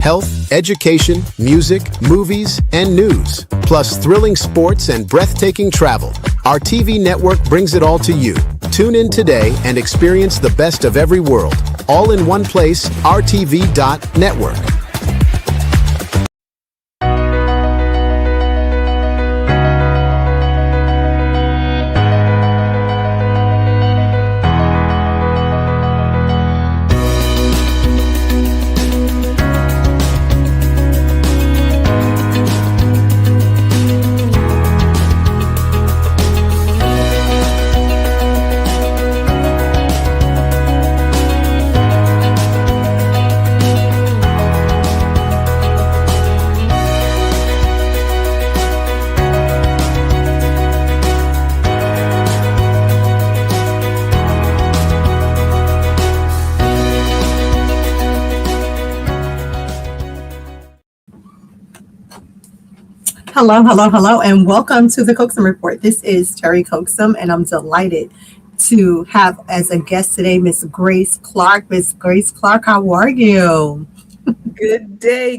Health, education, music, movies, and news, plus thrilling sports and breathtaking travel. Our TV network brings it all to you. Tune in today and experience the best of every world, all in one place, rtv.network. Hello, hello, hello, and welcome to the Coaxum Report. This is Terry Coaxum, and I'm delighted to have as a guest today Miss Grace Clark. Miss Grace Clark, how are you? Good day,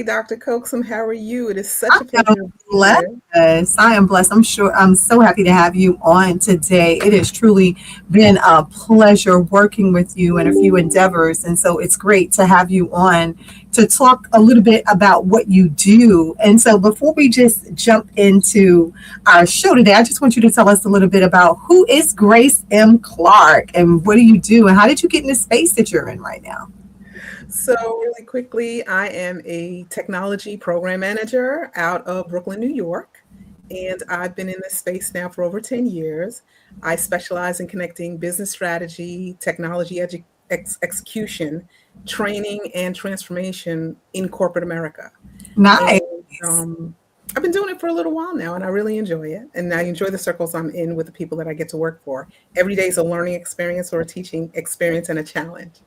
Dr. Coaxum. How are you? It is such a pleasure to be Blessed. here. I am blessed. I'm so happy to have you on today. It has truly been a pleasure working with you in a few endeavors. And so it's great to have you on to talk a little bit about what you do. And so before we just jump into our show today, I just want you to tell us a little bit about who is Grace M. Clark and what do you do and how did you get in the space that you're in right now? So really quickly, I am a technology program manager out of Brooklyn, New York, and I've been in this space now for over 10 years. I specialize in connecting business strategy, technology execution, training, and transformation in corporate America. Nice. And, I've been doing it for a little while now, and I really enjoy it. And I enjoy the circles I'm in with the people that I get to work for. Every day is a learning experience or a teaching experience and a challenge.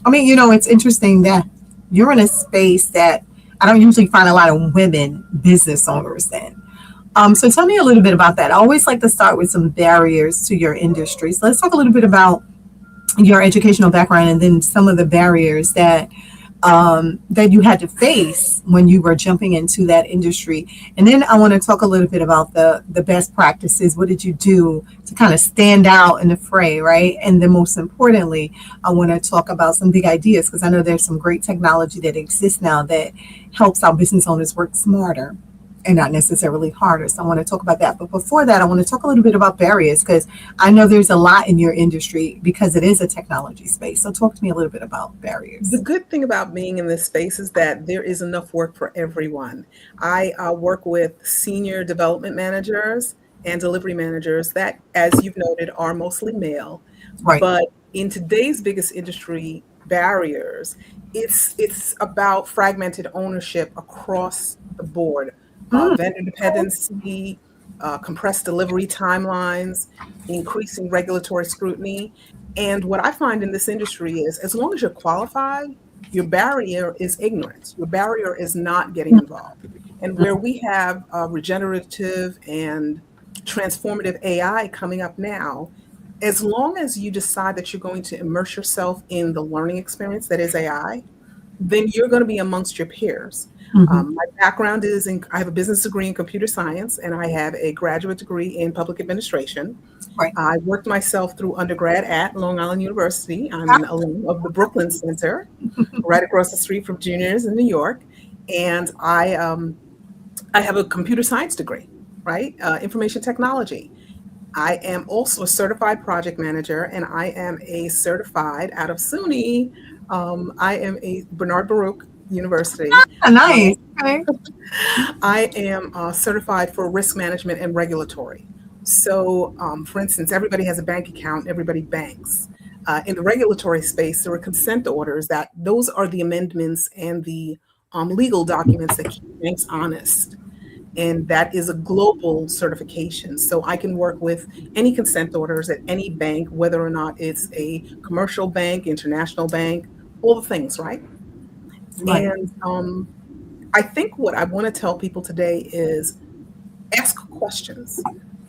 I mean, it's interesting that you're in a space that I don't usually find a lot of women business owners in. So tell me a little bit about that. I always like to start with some barriers to your industry. So let's talk a little bit about your educational background and then some of the barriers that you had to face when you were jumping into that industry. And then I want to talk a little bit about the best practices. What did you do to kind of stand out in the fray, right? And then most importantly, I want to talk about some big ideas because I know there's some great technology that exists now that helps our business owners work smarter and not necessarily harder. So I want to talk about that. But before that, I want to talk a little bit about barriers because I know there's a lot in your industry because it is a technology space. So talk to me a little bit about barriers. The good thing about being in this space is that there is enough work for everyone. I work with senior development managers and delivery managers that, as you've noted, are mostly male. Right. But in today's biggest industry barriers, it's about fragmented ownership across the board. Vendor dependency, compressed delivery timelines, increasing regulatory scrutiny. And what I find in this industry is as long as you're qualified, your barrier is ignorance. Your barrier is not getting involved. And where we have regenerative and transformative AI coming up now, as long as you decide that you're going to immerse yourself in the learning experience that is AI, then you're going to be amongst your peers. My background is I have a business degree in computer science, and I have a graduate degree in public administration. Right. I worked myself through undergrad at Long Island University. I'm an alum of the Brooklyn Center, right across the street from Juniors in New York. And I have a computer science degree, right? Information technology. I am also a certified project manager, and I am a certified out of SUNY. I am a Bernard Baruch University. Nice. Okay. I am certified for risk management and regulatory. So, for instance, everybody has a bank account, everybody banks. In the regulatory space, there are consent orders those are the amendments and the legal documents that keep banks honest. And that is a global certification. So I can work with any consent orders at any bank, whether or not it's a commercial bank, international bank, all the things, right? Right. And I think what I want to tell people today is ask questions.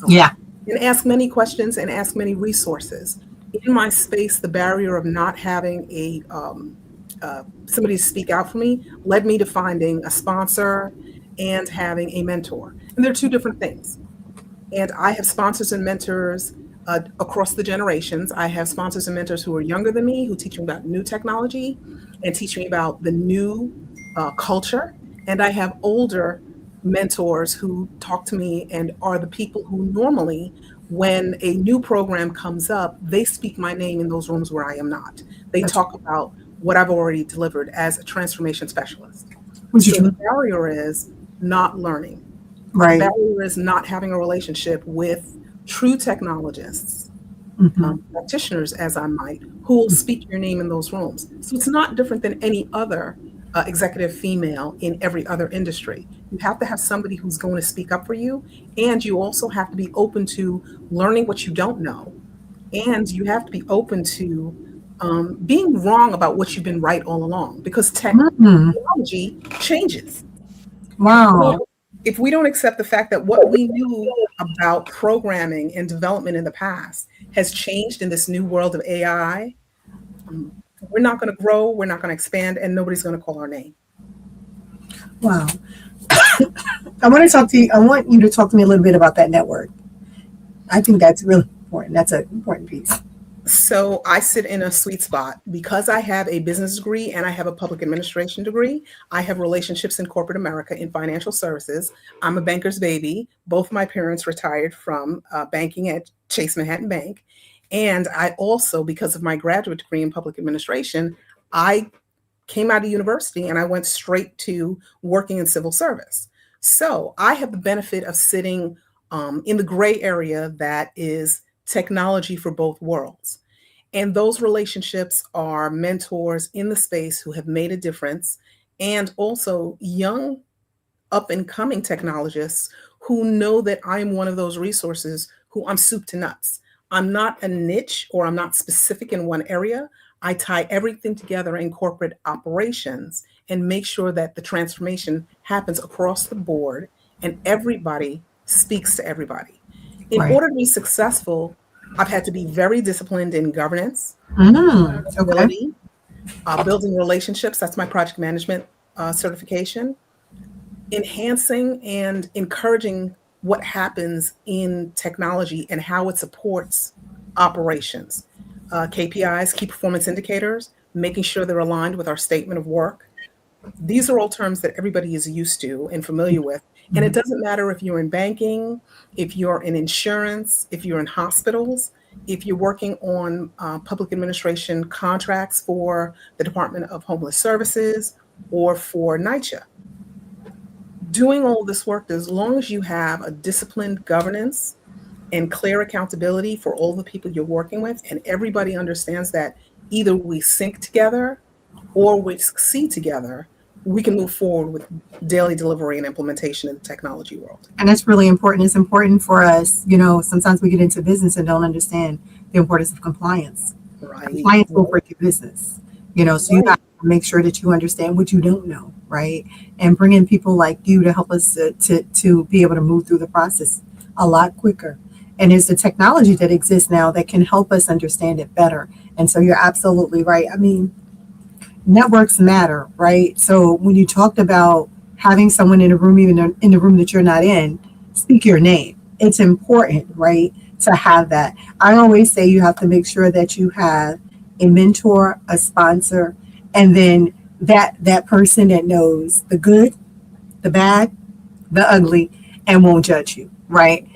Yeah. And ask many questions and ask many resources. In my space, the barrier of not having a somebody to speak out for me led me to finding a sponsor and having a mentor. And they're two different things. And I have sponsors and mentors across the generations. I have sponsors and mentors who are younger than me, who teach me about new technology and teach me about the new culture. And I have older mentors who talk to me and are the people who normally, when a new program comes up, they speak my name in those rooms where I am not. They talk about what I've already delivered as a transformation specialist. So the barrier is not learning. Right. The barrier is not having a relationship with true technologists, practitioners, as I might, who will speak your name in those rooms. So it's not different than any other executive female in every other industry. You have to have somebody who's going to speak up for you, and you also have to be open to learning what you don't know, and you have to be open to being wrong about what you've been right all along, because technology changes. Wow. If we don't accept the fact that what we knew about programming and development in the past has changed in this new world of AI, we're not going to grow, we're not going to expand, and nobody's going to call our name. Wow. I want to talk to you. I want you to talk to me a little bit about that network. I think that's really important. That's an important piece. So I sit in a sweet spot because I have a business degree and I have a public administration degree. I have relationships in corporate America in financial services. I'm a banker's baby. Both my parents retired from banking at Chase Manhattan Bank. And I also, because of my graduate degree in public administration, I came out of university and I went straight to working in civil service. So I have the benefit of sitting in the gray area that is technology for both worlds. And those relationships are mentors in the space who have made a difference, and also young up and coming technologists who know that I'm one of those resources who I'm soup to nuts. I'm not a niche, or I'm not specific in one area. I tie everything together in corporate operations and make sure that the transformation happens across the board and everybody speaks to everybody. In order to be successful, I've had to be very disciplined in governance, accountability, building relationships. That's my project management certification. Enhancing and encouraging what happens in technology and how it supports operations. KPIs, key performance indicators, making sure they're aligned with our statement of work. These are all terms that everybody is used to and familiar with. And it doesn't matter if you're in banking, if you're in insurance, if you're in hospitals, if you're working on public administration contracts for the Department of Homeless Services or for NYCHA. Doing all this work, as long as you have a disciplined governance and clear accountability for all the people you're working with, and everybody understands that either we sync together or we succeed together, we can move forward with daily delivery and implementation in the technology world. And that's really important. It's important for us, sometimes we get into business and don't understand the importance of compliance. Right. Compliance will break your business, so you have to make sure that you understand what you don't know, right? And bring in people like you to help us to be able to move through the process a lot quicker. And it's the technology that exists now that can help us understand it better. And so you're absolutely right. I mean, networks matter, right? So when you talked about having someone in a room, even in the room that you're not in, speak your name. It's important, right, to have that. I always say you have to make sure that you have a mentor, a sponsor, and then that person that knows the good, the bad, the ugly, and won't judge you, right?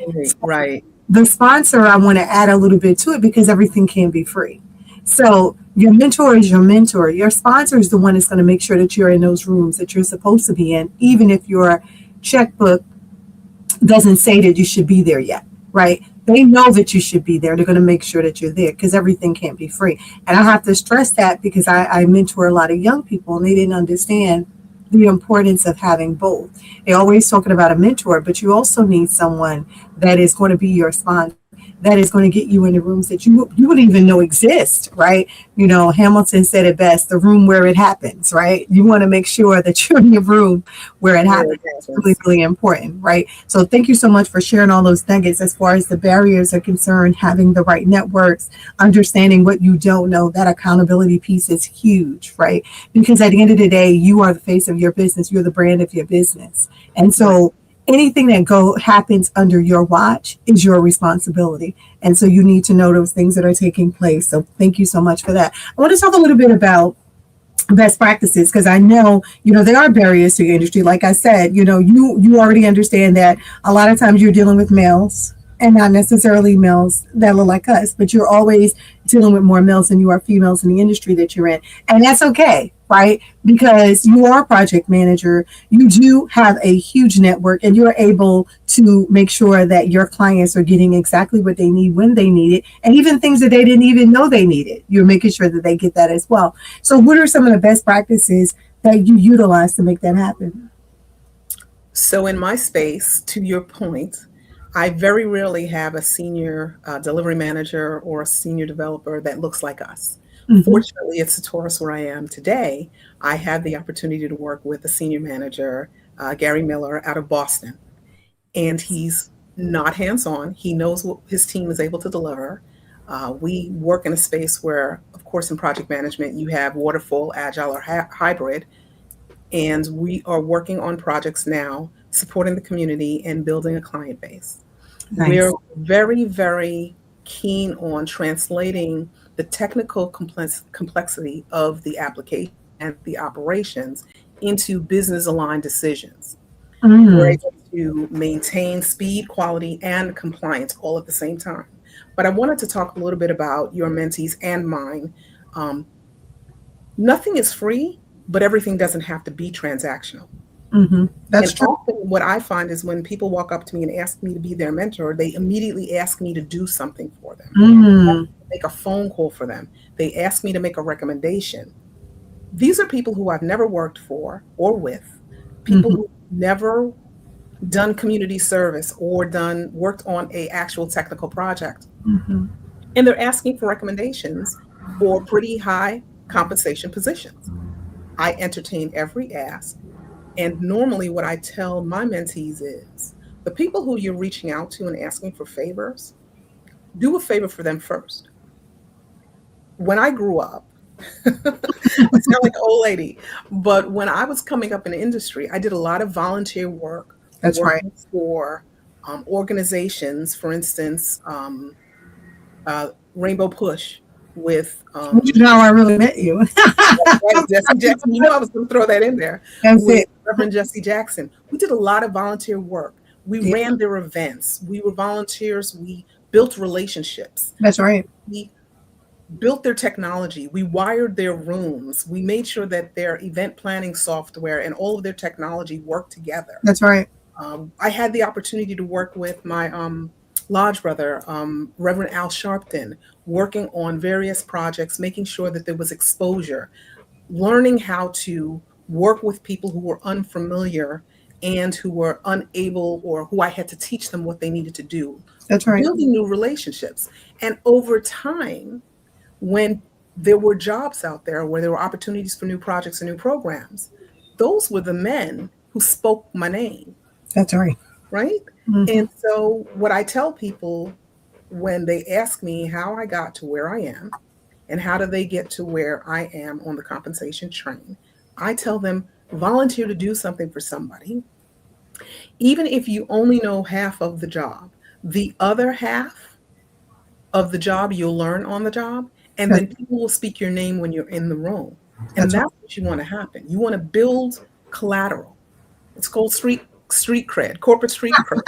Right. The sponsor, I want to add a little bit to it because everything can be free. So your mentor is your mentor. Your sponsor is the one that's going to make sure that you're in those rooms that you're supposed to be in, even if your checkbook doesn't say that you should be there yet, right? They know that you should be there. They're going to make sure that you're there because everything can't be free. And I have to stress that because I mentor a lot of young people and they didn't understand the importance of having both. They're always talking about a mentor, but you also need someone that is going to be your sponsor. that is going to get you into rooms that you wouldn't even know exist, right? You know, Hamilton said it best, the room where it happens, right? You want to make sure that you're in your room where it happens. It's really, really important, right? So thank you so much for sharing all those nuggets as far as the barriers are concerned, having the right networks, understanding what you don't know. That accountability piece is huge, right? Because at the end of the day, you are the face of your business. You're the brand of your business. And so anything that happens under your watch is your responsibility. And so you need to know those things that are taking place. So thank you so much for that. I want to talk a little bit about best practices, because I know, there are barriers to your industry. Like I said, you already understand that a lot of times you're dealing with males and not necessarily males that look like us, but you're always dealing with more males than you are females in the industry that you're in. And that's okay, right? Because you are a project manager, you do have a huge network, and you're able to make sure that your clients are getting exactly what they need when they need it, and even things that they didn't even know they needed. You're making sure that they get that as well. So what are some of the best practices that you utilize to make that happen? So in my space, to your point, I very rarely have a senior delivery manager or a senior developer that looks like us. Mm-hmm. Fortunately, at Satoris, where I am today, I have the opportunity to work with a senior manager, Gary Miller, out of Boston. And he's not hands-on. He knows what his team is able to deliver. We work in a space where, of course, in project management, you have waterfall, agile, or hybrid. And we are working on projects now, supporting the community and building a client base. Nice. We're very, very keen on translating the technical complexity of the application and the operations into business-aligned decisions. We're able to maintain speed, quality, and compliance all at the same time. But I wanted to talk a little bit about your mentees and mine. Nothing is free, but everything doesn't have to be transactional. Mm-hmm. That's true. Often what I find is when people walk up to me and ask me to be their mentor, they immediately ask me to do something for them. Mm-hmm. Make a phone call for them. They ask me to make a recommendation. These are people who I've never worked for or with, people who've never done community service or worked on a actual technical project. Mm-hmm. And they're asking for recommendations for pretty high compensation positions. I entertain every ask. And normally what I tell my mentees is the people who you're reaching out to and asking for favors, do a favor for them first. When I grew up, I sound like an old lady, but when I was coming up in the industry, I did a lot of volunteer work. That's right. For organizations, for instance, Rainbow Push with which is how I really met you. Jesse Jackson. You know I was going to throw that in there. That's it. Reverend Jesse Jackson. We did a lot of volunteer work. We ran their events. We were volunteers. We built relationships. That's right. We built their technology. We wired their rooms. We made sure that their event planning software and all of their technology worked together. That's right. I had the opportunity to work with my lodge brother, Reverend Al Sharpton, working on various projects, making sure that there was exposure, learning how to work with people who were unfamiliar and who were unable, or who I had to teach them what they needed to do. That's right. Building new relationships. And over time, when there were jobs out there where there were opportunities for new projects and new programs, those were the men who spoke my name. That's right. Right? Mm-hmm. And so what I tell people when they ask me how I got to where I am and how do they get to where I am on the compensation train, I tell them volunteer to do something for somebody. Even if you only know half of the job, the other half of the job you'll learn on the job, and then people will speak your name when you're in the room. And that's what you want to happen. You want to build collateral. It's called street cred, corporate street cred,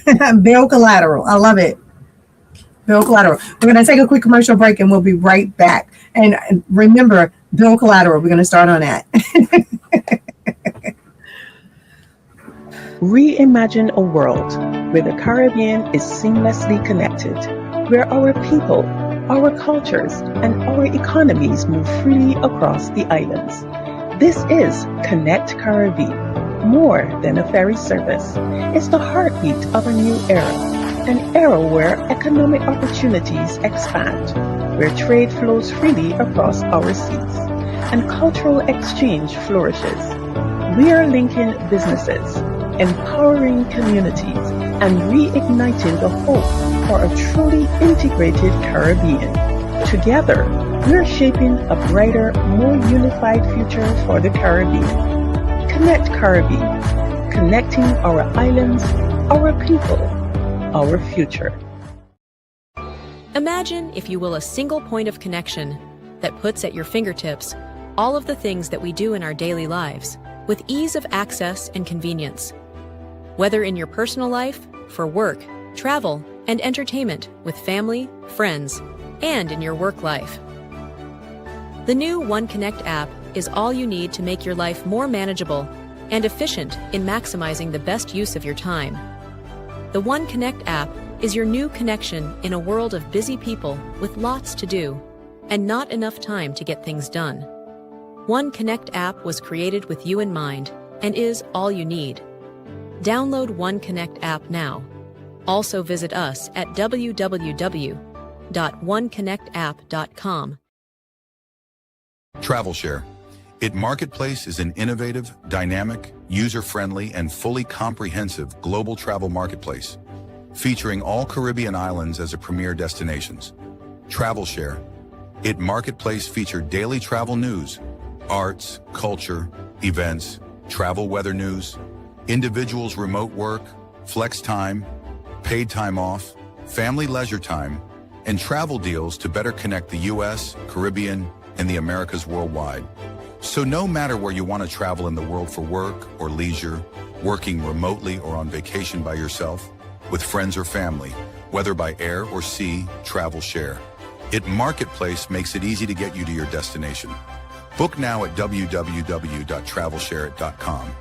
right? Build collateral. I love it. Build collateral. We're going to take a quick commercial break and we'll be right back. And remember, build collateral. We're going to start on that. Reimagine a world where the Caribbean is seamlessly connected, where our people, our cultures, and our economies move freely across the islands. This is Connect Caribbean, more than a ferry service. It's the heartbeat of a new era, an era where economic opportunities expand, where trade flows freely across our seas, and cultural exchange flourishes. We are linking businesses, empowering communities, and reigniting the hope for a truly integrated Caribbean. Together, we're shaping a brighter, more unified future for the Caribbean. Connect Caribbean, connecting our islands, our people, our future. Imagine, if you will, a single point of connection that puts at your fingertips all of the things that we do in our daily lives with ease of access and convenience. Whether in your personal life, for work, travel, and entertainment with family, friends, and in your work life. The new OneConnect app is all you need to make your life more manageable and efficient in maximizing the best use of your time. The OneConnect app is your new connection in a world of busy people with lots to do and not enough time to get things done. OneConnect app was created with you in mind and is all you need. Download OneConnect app now. Also visit us at www.oneconnectapp.com. TravelShare. It Marketplace is an innovative, dynamic, user-friendly, and fully comprehensive global travel marketplace, featuring all Caribbean islands as a premier destinations. TravelShare. It Marketplace featured daily travel news, arts, culture, events, travel weather news, individuals' remote work, flex time, paid time off, family leisure time, and travel deals to better connect the U.S., Caribbean, and the Americas worldwide. So no matter where you want to travel in the world for work or leisure, working remotely or on vacation by yourself, with friends or family, whether by air or sea, TravelShare. It Marketplace makes it easy to get you to your destination. Book now at www.travelshare.com.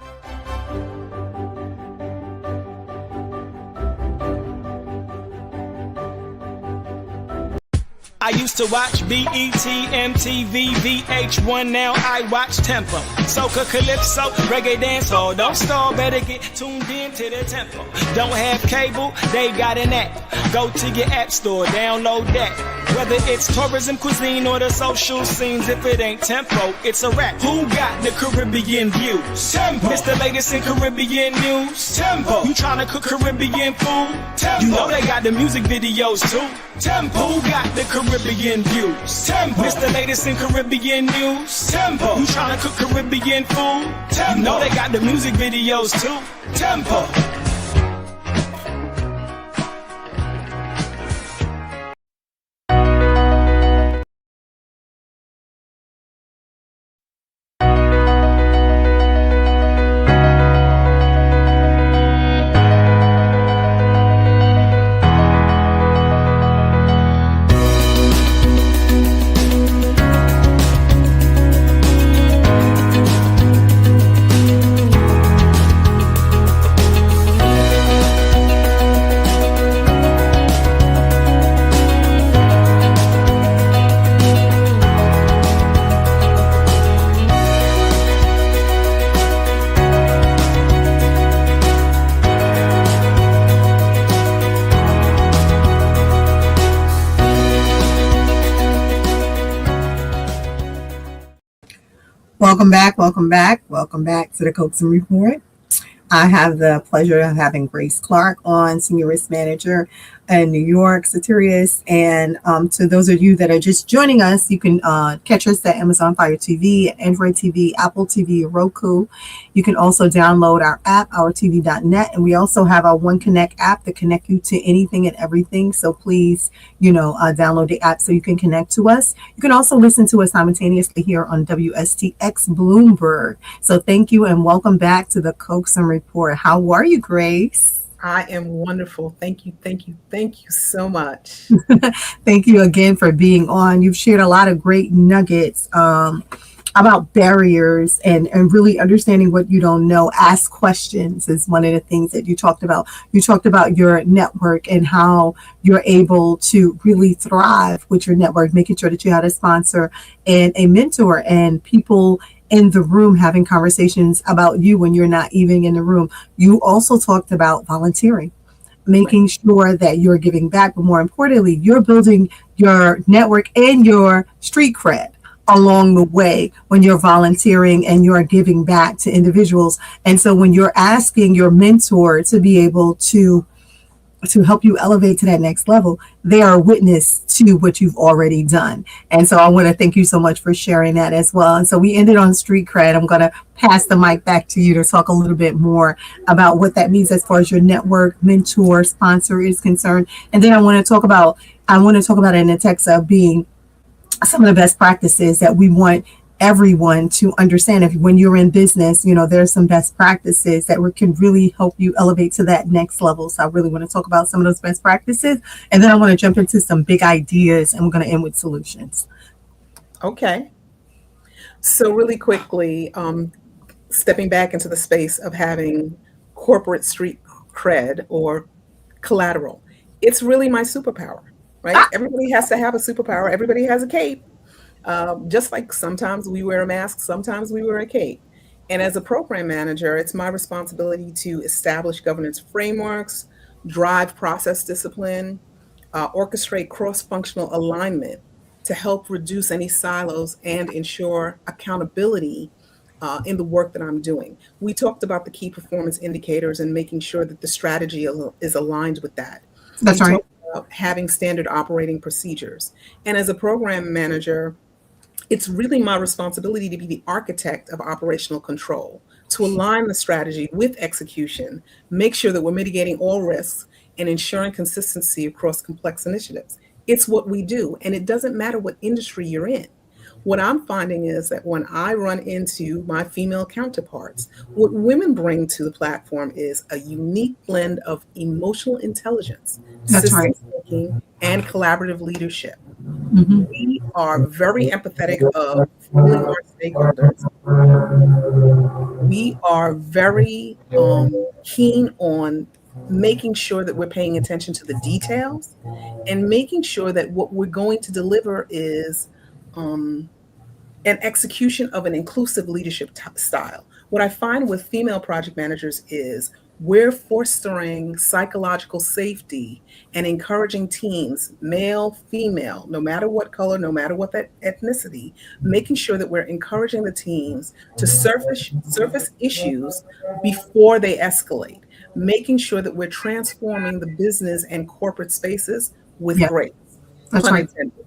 I used to watch BET, MTV, VH1, now I watch Tempo. Soca, Calypso, Reggae Dancehall. Don't stall, better get tuned in to the Tempo. Don't have cable, they got an app. Go to your app store, download that. Whether it's tourism, cuisine, or the social scenes, if it ain't Tempo, it's a rap. Who got the Caribbean views? Tempo. It's the latest in Caribbean news. Tempo. You tryna cook Caribbean food? Tempo. You know they got the music videos too. Tempo. Who got the Caribbean views? Tempo. It's the latest in Caribbean news. Tempo. You tryna cook Caribbean food? Tempo. You know they got the music videos too. Tempo. Welcome back to the Coaxum Report. I have the pleasure of having Grace Clark on, Senior Risk Manager in New York, Satirius. And to those of you that are just joining us, you can catch us at Amazon Fire TV, Android TV, Apple TV, Roku. You can also download our app, ourtv.net. And we also have our OneConnect app that connect you to anything and everything. So please, download the app so you can connect to us. You can also listen to us simultaneously here on WSTX Bloomberg. So thank you and welcome back to the Coaxum Report. How are you, Grace? I am wonderful. Thank you so much. Thank you again for being on. You've shared a lot of great nuggets about barriers and really understanding what you don't know. Ask questions is one of the things that you talked about. You talked about your network and how you're able to really thrive with your network, making sure that you had a sponsor and a mentor and people in the room having conversations about you when you're not even in the room. You also talked about volunteering, making sure that you're giving back, but more importantly, you're building your network and your street cred along the way when you're volunteering and you're giving back to individuals. And so when you're asking your mentor to be able to help you elevate to that next level, they are a witness to what you've already done. And so I want to thank you so much for sharing that as well. And so we ended on street cred. I'm going to pass the mic back to you to talk a little bit more about what that means as far as your network, mentor, sponsor is concerned. And then I want to talk about it in the text of being some of the best practices that we want everyone to understand. If when you're in business, there's some best practices that can really help you elevate to that next level. So I really want to talk about some of those best practices, and then I want to jump into some big ideas, and we're going to end with solutions. Okay. So really quickly, stepping back into the space of having corporate street cred or collateral, it's really my superpower, right? Everybody has to have a superpower. Everybody has a cape. Just like sometimes we wear a mask, sometimes we wear a cape. And as a program manager, it's my responsibility to establish governance frameworks, drive process discipline, orchestrate cross-functional alignment to help reduce any silos and ensure accountability in the work that I'm doing. We talked about the key performance indicators and making sure that the strategy is aligned with that. That's we right. talked about having standard operating procedures. And as a program manager, it's really my responsibility to be the architect of operational control, to align the strategy with execution, make sure that we're mitigating all risks and ensuring consistency across complex initiatives. It's what we do, and it doesn't matter what industry you're in. What I'm finding is that when I run into my female counterparts, what women bring to the platform is a unique blend of emotional intelligence, That's right. systems thinking, and collaborative leadership. Mm-hmm. We are very empathetic of feeling our stakeholders. We are very keen on making sure that we're paying attention to the details and making sure that what we're going to deliver is an execution of an inclusive leadership style. What I find with female project managers is we're fostering psychological safety and encouraging teams, male, female, no matter what color, no matter what that ethnicity, making sure that we're encouraging the teams to surface issues before they escalate, making sure that we're transforming the business and corporate spaces with grace. That's Pun right. intended.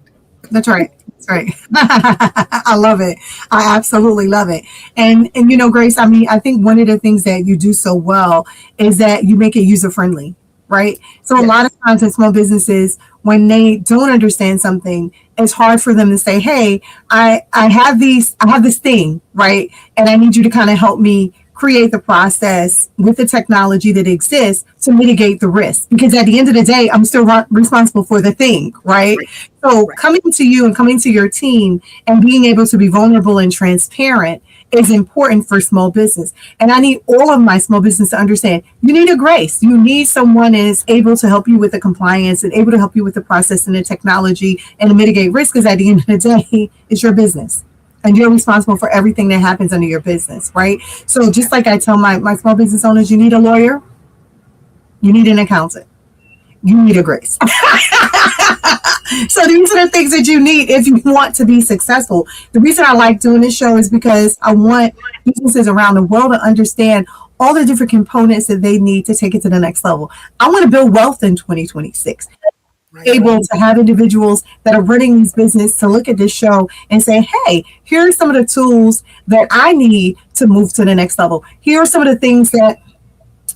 That's right. That's right. I love it. I absolutely love it. And Grace, I think one of the things that you do so well is that you make it user friendly, right? So a lot of times in small businesses, when they don't understand something, it's hard for them to say, hey, I have this thing, right? And I need you to kind of help me create the process with the technology that exists to mitigate the risk. Because at the end of the day, I'm still responsible for the thing, right? So coming to you and coming to your team and being able to be vulnerable and transparent is important for small business. And I need all of my small business to understand you need a grace. You need someone that is able to help you with the compliance and able to help you with the process and the technology and to mitigate risk, because at the end of the day, it's your business. And you're responsible for everything that happens under your business, right? So just like I tell my small business owners, you need a lawyer, you need an accountant, you need a grace. So these are the things that you need if you want to be successful. The reason I like doing this show is because I want businesses around the world to understand all the different components that they need to take it to the next level. I want to build wealth in 2026. Able to have individuals that are running these business to look at this show and say, hey, here are some of the tools that I need to move to the next level. Here are some of the things that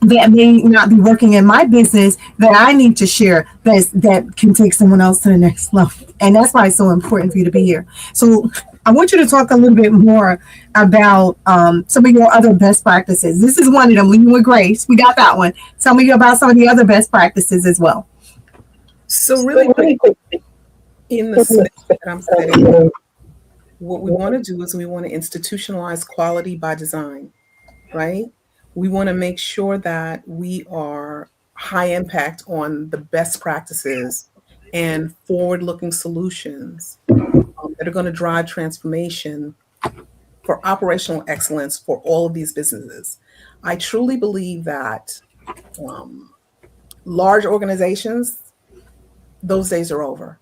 may not be working in my business that I need to share that can take someone else to the next level. And that's why it's so important for you to be here. So I want you to talk a little bit more about some of your other best practices. This is one of them, leading with grace. We got that one. Tell me about some of the other best practices as well. So really quick, in the space that I'm setting, what we want to do is we want to institutionalize quality by design, right? We want to make sure that we are high impact on the best practices and forward-looking solutions that are going to drive transformation for operational excellence for all of these businesses. I truly believe that large organizations, those days are over.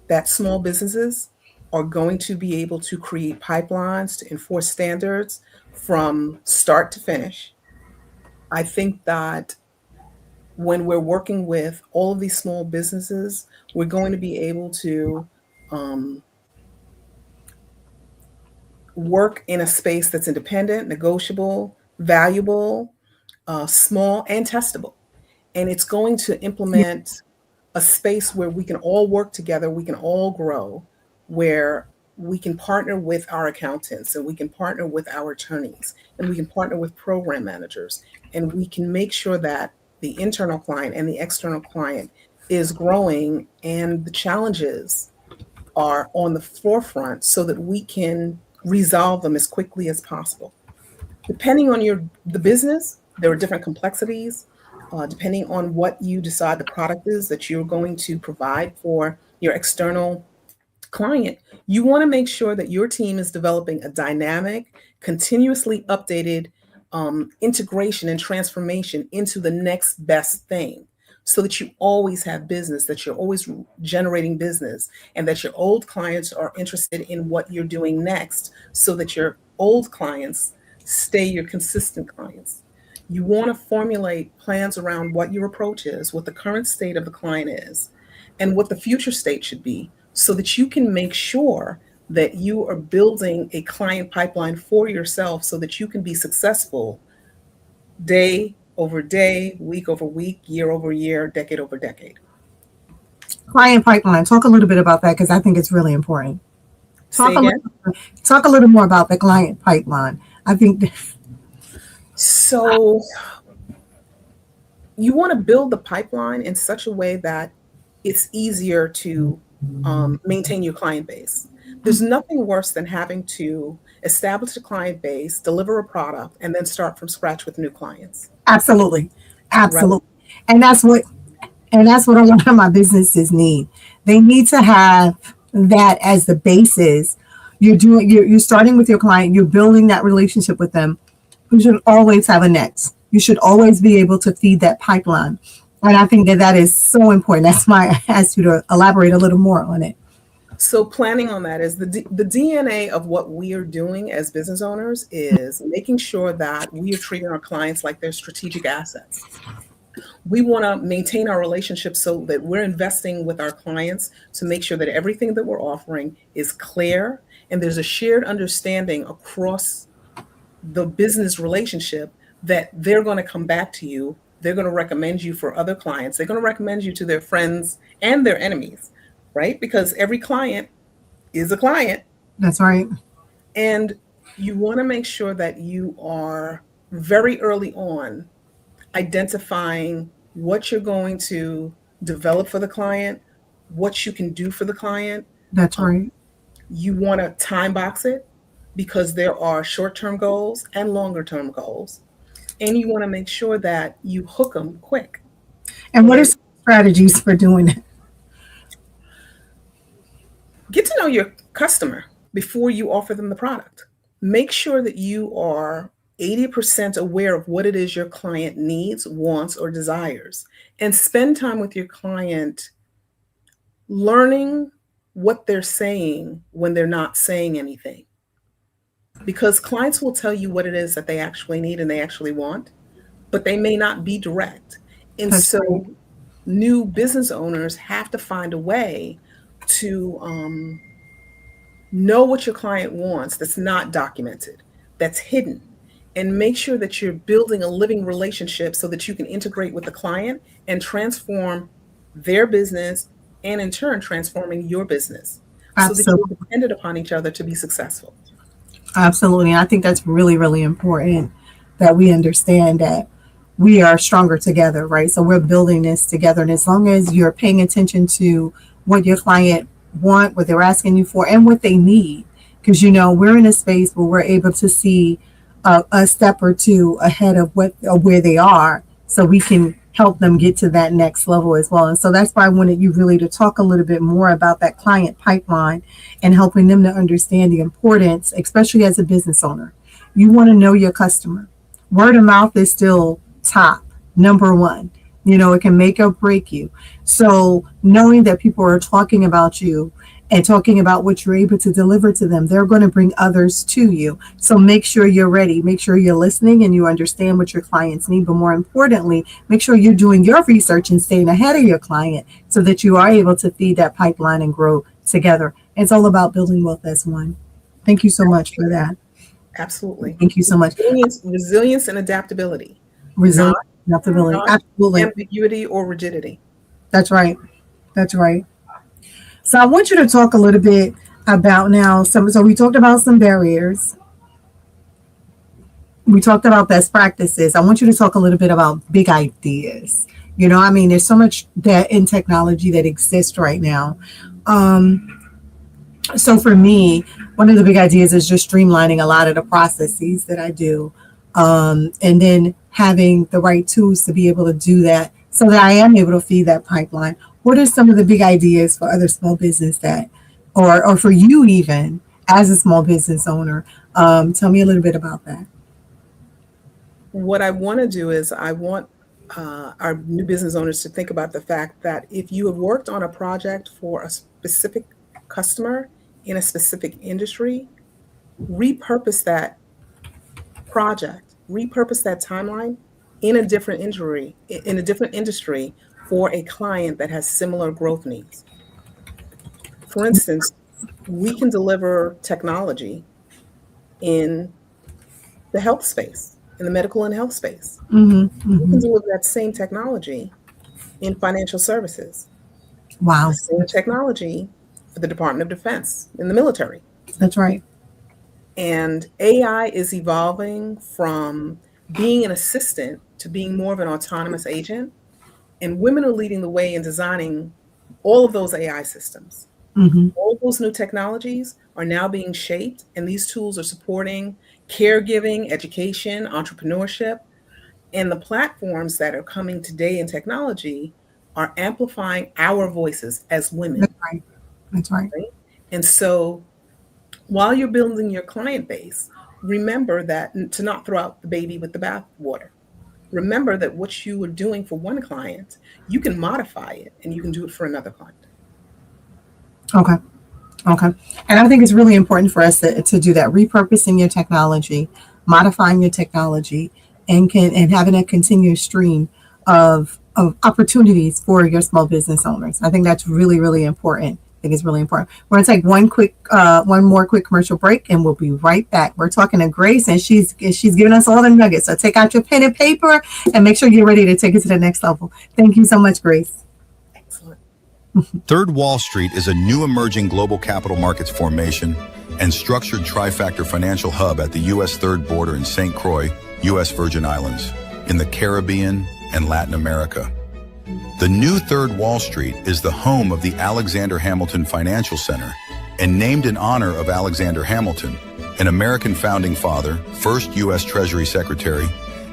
That small businesses are going to be able to create pipelines to enforce standards from start to finish. I think that when we're working with all of these small businesses, we're going to be able to work in a space that's independent, negotiable, valuable, small, and testable. And it's going to implement a space where we can all work together, we can all grow, where we can partner with our accountants and we can partner with our attorneys and we can partner with program managers, and we can make sure that the internal client and the external client is growing and the challenges are on the forefront so that we can resolve them as quickly as possible. Depending on the business, there are different complexities. Depending on what you decide the product is that you're going to provide for your external client, you want to make sure that your team is developing a dynamic, continuously updated integration and transformation into the next best thing, so that you always have business, that you're always generating business, and that your old clients are interested in what you're doing next, so that your old clients stay your consistent clients. You want to formulate plans around what your approach is, what the current state of the client is, and what the future state should be, so that you can make sure that you are building a client pipeline for yourself so that you can be successful day over day, week over week, year over year, decade over decade. Client pipeline. Talk a little bit about that because I think it's really important. Say again? Talk a little more about the client pipeline. I think so. You want to build the pipeline in such a way that it's easier to maintain your client base. There's nothing worse than having to establish a client base, deliver a product, and then start from scratch with new clients. Absolutely. Right. And that's what a lot of my businesses need. They need to have that as the basis. You're starting with your client, you're building that relationship with them. You should always have a next. You should always be able to feed that pipeline. And I think that is so important. That's why I asked you to elaborate a little more on it. So planning on that is the DNA of what we are doing as business owners is making sure that we are treating our clients like they're strategic assets. We want to maintain our relationship so that we're investing with our clients to make sure that everything that we're offering is clear and there's a shared understanding across the business relationship that they're going to come back to you. They're going to recommend you for other clients. They're going to recommend you to their friends and their enemies, right? Because every client is a client. That's right. And you want to make sure that you are very early on identifying what you're going to develop for the client, what you can do for the client. That's right. You want to time box it because there are short-term goals and longer-term goals. And you want to make sure that you hook them quick. And what are some strategies for doing it? Get to know your customer before you offer them the product. Make sure that you are 80% aware of what it is your client needs, wants, or desires. And spend time with your client learning what they're saying when they're not saying anything. Because clients will tell you what it is that they actually need and they actually want, but they may not be direct. And That's so right. new business owners have to find a way to know what your client wants that's not documented, that's hidden, and make sure that you're building a living relationship so that you can integrate with the client and transform their business and in turn transforming your business so that Absolutely. you're dependent upon each other to be successful. Absolutely. I think that's really, really important that we understand that we are stronger together, right? So we're building this together. And as long as you're paying attention to what your client want, what they're asking you for, and what they need, because, we're in a space where we're able to see a step or two ahead of where they are. So we can help them get to that next level as well. And so that's why I wanted you really to talk a little bit more about that client pipeline and helping them to understand the importance, especially as a business owner. You want to know your customer. Word of mouth is still top, number one. You know, it can make or break you. So knowing that people are talking about you and talking about what you're able to deliver to them, they're going to bring others to you. So make sure you're ready. Make sure you're listening and you understand what your clients need. But more importantly, make sure you're doing your research and staying ahead of your client so that you are able to feed that pipeline and grow together. It's all about building wealth as one. Thank you so much for that. Absolutely. Thank you so much. Resilience and adaptability. Resilience, adaptability. Absolutely. Ambiguity or rigidity. That's right. That's right. So I want you to talk a little bit about now. So we talked about some barriers. We talked about best practices. I want you to talk a little bit about big ideas. You know, I mean, there's so much that in technology that exists right now. So for me, one of the big ideas is just streamlining a lot of the processes that I do. And then having the right tools to be able to do that so that I am able to feed that pipeline. What are some of the big ideas for other small business that, or for you even as a small business owner? Tell me a little bit about that. What I want to do is I want our new business owners to think about the fact that if you have worked on a project for a specific customer in a specific industry, repurpose that project, repurpose that timeline in a different industry for a client that has similar growth needs. For instance, we can deliver technology in the health space, in the medical and health space. We can deliver that same technology in financial services. Wow. The same technology for the Department of Defense in the military. That's right. And AI is evolving from being an assistant to being more of an autonomous agent. And women are leading the way in designing all of those AI systems. All those new technologies are now being shaped, and these tools are supporting caregiving, education, entrepreneurship, and the platforms that are coming today in technology are amplifying our voices as women. That's right. That's right. And so while you're building your client base, remember that to not throw out the baby with the bathwater. Remember that what you are doing for one client, you can modify it and you can do it for another client. Okay. And I think it's really important for us to do that, repurposing your technology, modifying your technology, and having a continuous stream of opportunities for your small business owners. I think that's really, really important. I think it's really important. We're going to take one more quick commercial break, and we'll be right back. We're talking to Grace, and she's giving us all the nuggets. So take out your pen and paper and make sure you're ready to take it to the next level. Thank you so much, Grace. Excellent. Third Wall Street is a new emerging global capital markets formation and structured trifactor financial hub at the U.S. Third Border in St. Croix, U.S. Virgin Islands, in the Caribbean and Latin America. The new Third Wall Street is the home of the Alexander Hamilton Financial Center and named in honor of Alexander Hamilton, an American founding father, first U.S. Treasury Secretary,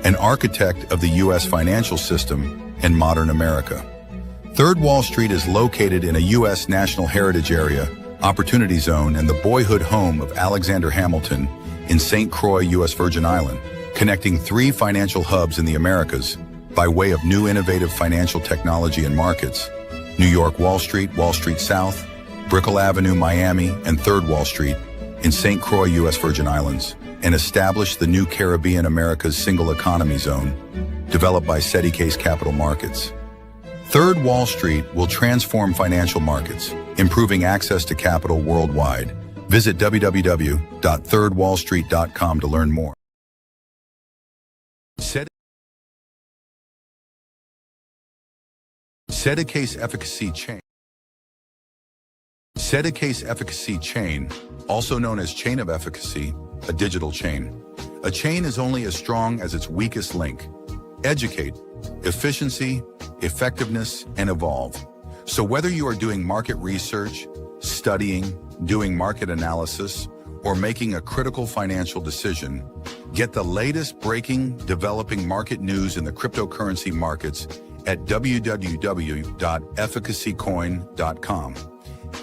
and architect of the U.S. financial system and modern America. Third Wall Street is located in a U.S. National Heritage Area, Opportunity Zone, and the boyhood home of Alexander Hamilton in St. Croix, U.S. Virgin Island, connecting 3 financial hubs in the Americas by way of new innovative financial technology and markets: New York Wall Street South, Brickell Avenue, Miami, and Third Wall Street in St. Croix, U.S. Virgin Islands, and established the new Caribbean America's Single Economy Zone, developed by SETI Case Capital Markets. Third Wall Street will transform financial markets, improving access to capital worldwide. Visit www.thirdwallstreet.com to learn more. SETI Case Efficacy Chain. SETI Case Efficacy Chain, also known as Chain of Efficacy, a digital chain. A chain is only as strong as its weakest link. Educate, efficiency, effectiveness, and evolve. So whether you are doing market research, studying, doing market analysis, or making a critical financial decision, get the latest breaking, developing market news in the cryptocurrency markets at www.efficacycoin.com.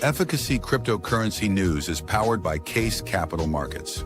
Efficacy Cryptocurrency News is powered by Case Capital Markets.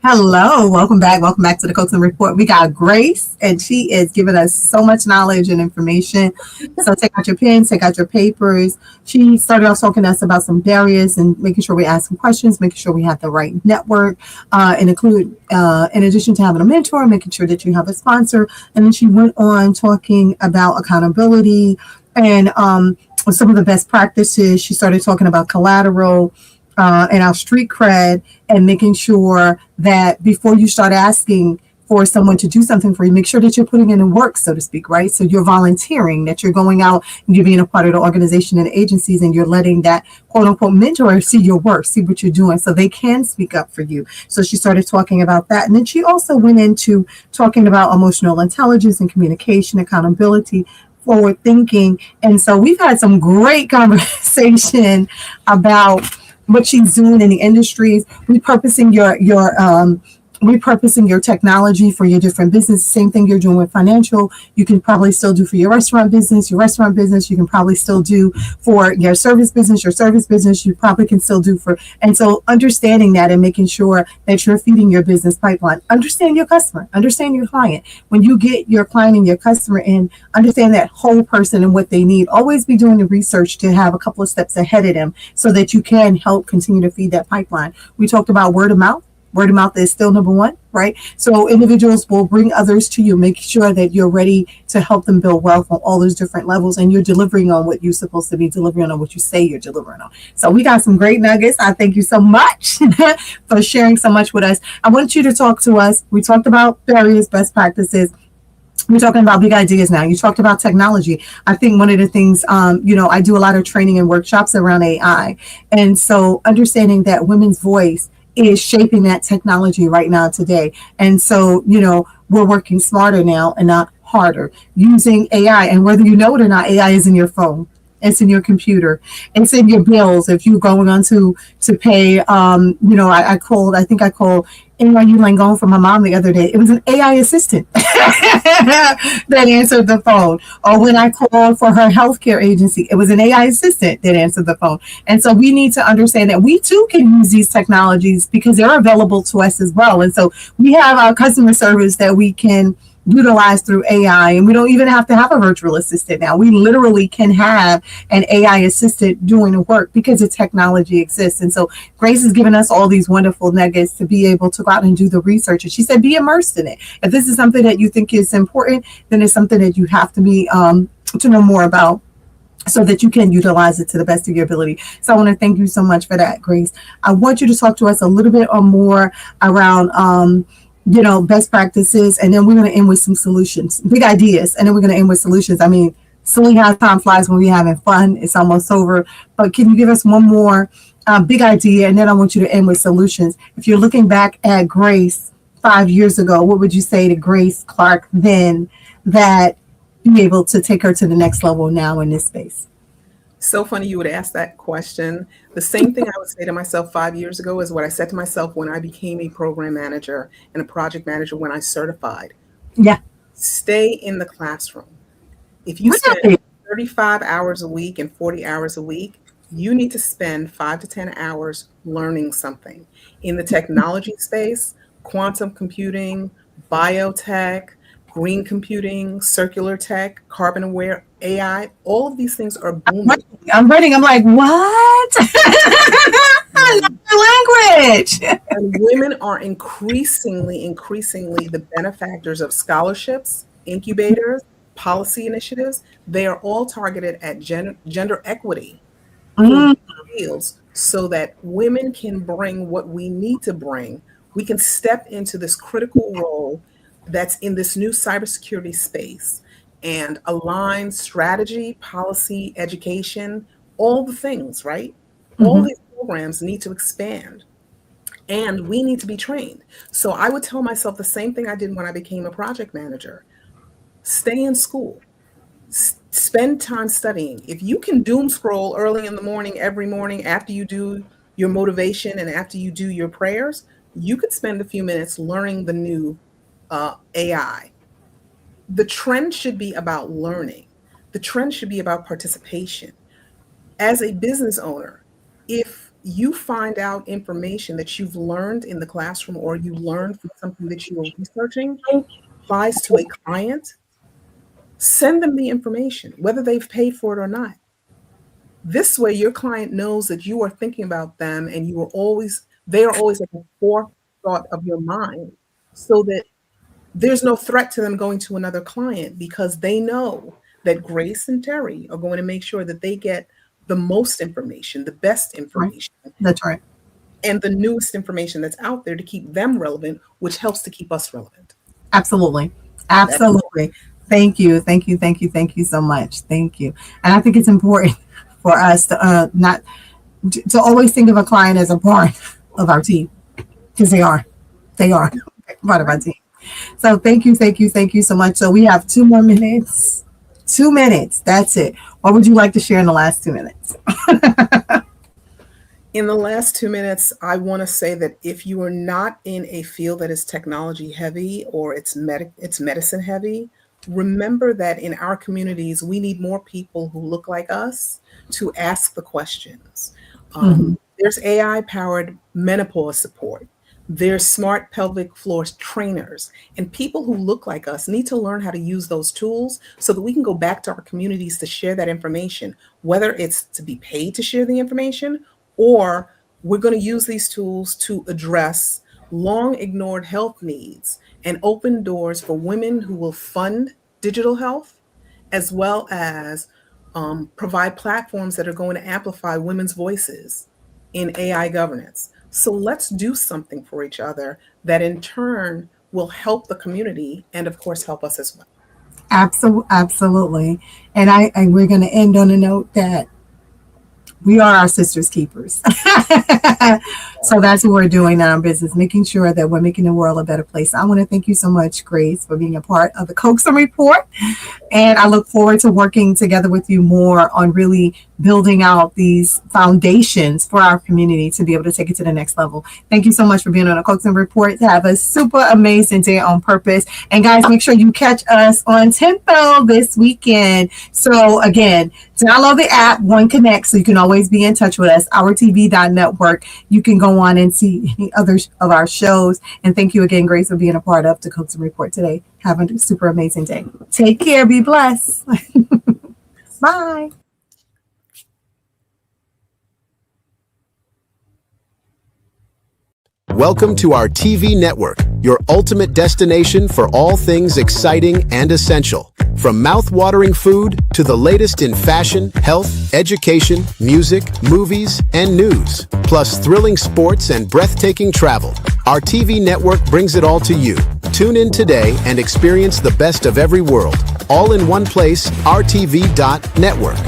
Hello, welcome back to the Coaxum Report. We got Grace, and she is giving us so much knowledge and information. So take out your pen, take out your papers. She started off talking to us about some barriers and making sure we ask some questions, making sure we have the right network, and include, in addition to having a mentor, making sure that you have a sponsor. And then she went on talking about accountability and some of the best practices. She started talking about collateral, and our street cred, and making sure that before you start asking for someone to do something for you, make sure that you're putting in the work, so to speak, right? So you're volunteering, that you're going out and you're being a part of the organization and agencies, and you're letting that quote unquote mentor see your work, see what you're doing, so they can speak up for you. So she started talking about that. And then she also went into talking about emotional intelligence and communication, accountability, forward thinking. And so we've had some great conversation about what she's doing in the industries, repurposing your technology for your different business. Same thing you're doing with financial, you can probably still do for your restaurant business. You can probably still do for your service business. You probably can still do for, and so understanding that and making sure that you're feeding your business pipeline. Understand your customer, understand your client. When you get your client and your customer in, understand that whole person and what they need. Always be doing the research to have a couple of steps ahead of them so that you can help continue to feed that pipeline. We talked about word of mouth. Word of mouth is still number one, right? So individuals will bring others to you. Make sure that you're ready to help them build wealth on all those different levels, and you're delivering on what you're supposed to be delivering on, what you say you're delivering on. So we got some great nuggets. I thank you so much for sharing so much with us. I want you to talk to us. We talked about various best practices. We're talking about big ideas now. You talked about technology. I think one of the things, I do a lot of training and workshops around AI. And so understanding that women's voice is shaping that technology right now today. And so, we're working smarter now and not harder using AI. And whether you know it or not, AI is in your phone. It's in your computer. It's in your bills. If you're going on to pay, I called NYU Langone for my mom the other day. It was an AI assistant that answered the phone. Or when I called for her healthcare agency, it was an AI assistant that answered the phone. And so we need to understand that we too can use these technologies because they're available to us as well. And so we have our customer service that we can utilize through AI, and we don't even have to have a virtual assistant now. We literally can have an AI assistant doing the work because the technology exists. And so Grace has given us all these wonderful nuggets to be able to go out and do the research. And she said, be immersed in it. If this is something that you think is important, then it's something that you have to be to know more about, so that you can utilize it to the best of your ability. So I want to thank you so much for that, Grace. I want you to talk to us a little bit or more around best practices, and then we're going to end with some solutions, big ideas, and then we're going to end with solutions. I mean, silly how time flies when we're having fun. It's almost over. But can you give us one more big idea, and then I want you to end with solutions. If you're looking back at Grace 5 years ago, what would you say to Grace Clark then that be able to take her to the next level now in this space? So funny you would ask that question. The same thing I would say to myself 5 years ago is what I said to myself when I became a program manager and a project manager when I certified. Yeah. Stay in the classroom. If you spend Really? 35 hours a week and 40 hours a week, you need to spend 5 to 10 hours learning something. In the technology space, quantum computing, biotech, green computing, circular tech, carbon aware AI, all of these things are booming. I'm reading. I'm like, what? I love the language. And women are increasingly the benefactors of scholarships, incubators, policy initiatives. They are all targeted at gender equity for fields so that women can bring what we need to bring. We can step into this critical role that's in this new cybersecurity space and align strategy, policy, education, all the things, right? All these programs need to expand and we need to be trained. So I would tell myself the same thing I did when I became a project manager. Stay in school. Spend time studying. If you can doom scroll early in the morning, every morning after you do your motivation and after you do your prayers, you could spend a few minutes learning the new AI. The trend should be about learning. The trend should be about participation. As a business owner, if you find out information that you've learned in the classroom or you learned from something that you were researching applies to a client, send them the information, whether they've paid for it or not. This way, your client knows that you are thinking about them and they are always at the forethought of your mind so that there's no threat to them going to another client because they know that Grace and Terry are going to make sure that they get the most information, the best information. Right. That's right. And the newest information that's out there to keep them relevant, which helps to keep us relevant. Absolutely. Absolutely. Thank you. Thank you. Thank you. Thank you so much. Thank you. And I think it's important for us to not to always think of a client as a part of our team because they are part of our team. So thank you. Thank you. Thank you so much. So we have 2 more minutes. 2 minutes. That's it. What would you like to share in the last 2 minutes? In the last 2 minutes, I want to say that if you are not in a field that is technology heavy or it's medicine heavy, remember that in our communities, we need more people who look like us to ask the questions. There's AI-powered menopause support. There's smart pelvic floor trainers, and people who look like us need to learn how to use those tools so that we can go back to our communities to share that information, whether it's to be paid to share the information or we're going to use these tools to address long ignored health needs and open doors for women who will fund digital health as well as provide platforms that are going to amplify women's voices in AI governance. So let's do something for each other that in turn will help the community and of course help us as well. Absolutely. And we're going to end on a note that we are our sisters' keepers. So that's what we're doing in our business, making sure that we're making the world a better place. I want to thank you so much, Grace, for being a part of the Coaxum Report. And I look forward to working together with you more on really building out these foundations for our community to be able to take it to the next level. Thank you so much for being on the Coaxum Report. Have a super amazing day on purpose. And guys, make sure you catch us on Tempo this weekend. So again, download the app, One Connect, so you can always be in touch with us, ourtv.network. You can go on and see any others of our shows. And thank you again, Grace, for being a part of the Coaxum Report today. Have a super amazing day. Take care. Be blessed. Bye. Welcome to our TV network, your ultimate destination for all things exciting and essential. From mouth-watering food to the latest in fashion, health, education, music, movies, and news, plus thrilling sports and breathtaking travel, our TV network brings it all to you. Tune in today and experience the best of every world, all in one place, rtv.network.